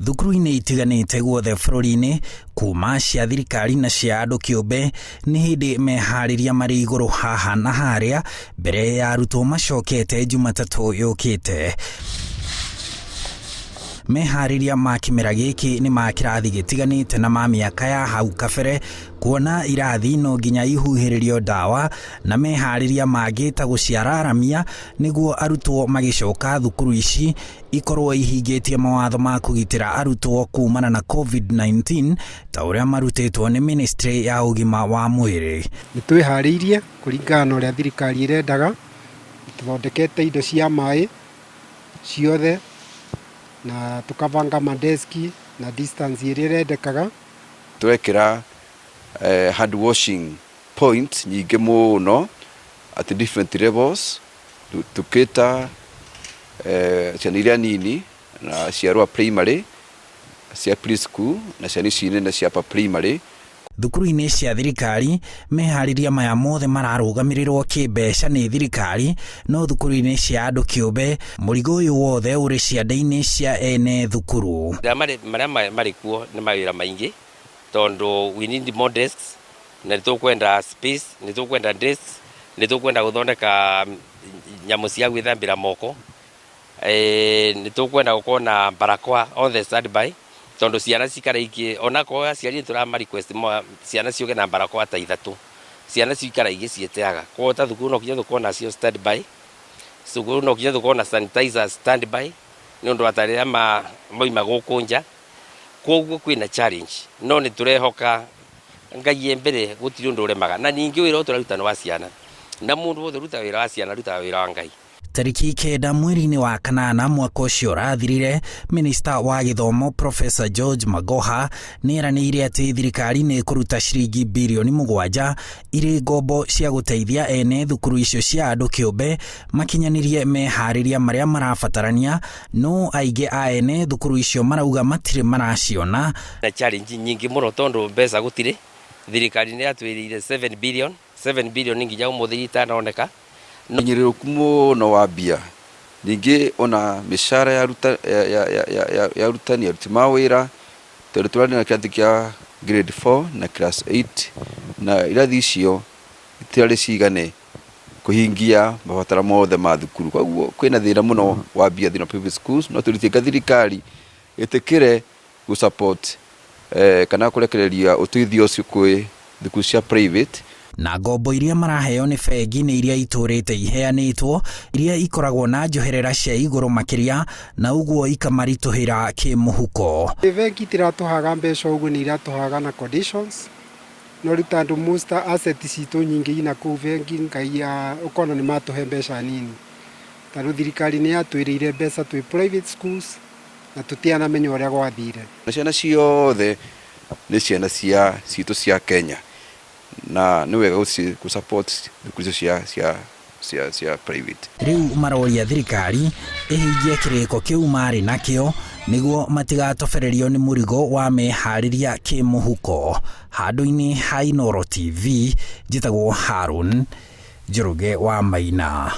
thukuru-inĩ itiganĩte guothe bũrũri-inĩ kuma cia thirikari na cia andũ kĩũmbe nĩ hĩndĩ meharĩria marĩ igũrũ haha na harĩa mbere ya arutwo macokete Jumatatũ yũkĩte. Meharĩria ma kĩmera gĩkĩ nĩ ma kĩrathi gĩtiganĩte na ma mĩaka ya hau kabere, kuona irathi no nginya ihuhĩrĩrio ndawa na meharĩria mangĩ ta gũciararamia nĩguo arutwo magĩcoka thukuru ici ikorwo ihingĩtie mawatho ma kũgitĩra arutwo kumana na COVID-19 ta ũrĩa marutĩtwo nĩ Ministry ya ũgima wa mwĩrĩ. Nĩ twĩharĩirie kũringana na ũrĩa thirikari irendaga, tuthondekete indo cia maĩ ciothe na tukabanga madeski na distance iria irendekaga. Twekĩra hand washing points nyingĩ mũno at different levels, tukĩta ciana iria nini na ciarua primary, cia preschool na ciana ici nene cia primary. Thukuru-inĩ cia thirikari meharĩria maya mothe mararũgamĩrĩrwo kĩmbeca nĩ thirikari, no thukuru-inĩ cia andũ kĩũmbe mũrigo ũyũ wothe ũrĩ ciande-inĩ cia ene thukuru. Marĩa marĩ kuo nĩ mawĩra maingĩ tondũ we need more desks, na nĩtũkwenda space, nĩtũkwenda desks, nĩtũkwenda gũthondeka nyamũ cia gwĩthambĩra moko, nĩtũkwenda gũkorwo na barakoa on the standby tondu ciana cikara ingĩ ona ko aciari turama request ciana ciuge na barakoa ta 3 ciana cikara ingĩ cieteaga kwa ta thukuru no kinya thukuru na cio standby, thukuru no kinya thukuru na sanitizer standby ni undu atarĩa moima gũkũ nja, koguo kwĩna challenge no nĩ turehoka Ngai mbere gũtirĩ ũndũ ũremaga, na ningĩ wĩra ũtũraruta nĩ wa ciana na mũndũ wothe ruta wĩra wa ciana ruta wĩra wa Ngai. Tariki 9 mweri-inĩ wa kanana mwaka ũcio ũrathirire, Minister wa Gĩthomo Professor George Magoha nĩeranĩire atĩ thirikari nĩ kũruta ciringi birioni 7 irĩ ngombo cia gũteithia ene thukuru icio cia andũ kĩũmbe makinyanĩrie meharĩria marĩa marabatarania, no aingĩ a ene thukuru icio marauga matirĩ maraciona. Na challenge nyingĩ mũno tondũ mbeca gũtirĩ, thirikari nĩ yatwĩrĩire 7 billion nginya ũmũthĩ itanaoneka. Nyĩrĩrũku mũno wa mbia, ningĩ ona mĩcara ya arutani aruti mawĩra tondũ tũrarĩ na kĩrathi kĩa grade 4 na class 8 na irathi icio itirarĩ cigane kũhingia mabataro mothe ma thukuru, koguo kwĩna thĩna mũno wa mbia thĩinĩ wa private schools. No tũrĩtie thirikari ĩtĩkĩre gũsupport kana kũrekereria ũteithio ũcio kwĩ thukuru cia private. Na ngombo iria maraheo nĩ bengi nĩ iria itũrĩte iheanĩtwo, iria ikoragwo na njoherera cia igũrũ makĩria na ũguo ikamaritũhĩra kĩmũhuko. Bengi tiratũhaga mbeca ũguo, nĩ iratũhaga na conditions, no rĩu tondũ most assets citũ nyingĩ ina kũu bengi, Ngai ũkona nĩ matũhe mbeca nini tondũ thirikari nĩ yatwĩrĩire mbeca twĩ private schools na tũtianamenya ũrĩa gwathire. Ciana ciothe nĩ ciana citũ cia Kenya na nĩ wega gũsupport thukuru cia private. Rĩu maroria thirikari ĩhingie kĩrĩko kĩu marĩ nakĩo nĩguo matigatobererio nĩ mũrigo wa meharĩria kĩmũhuko. Handũ-inĩ ha Inooro TV, njĩtagwo Harun Njoroge wa Maina.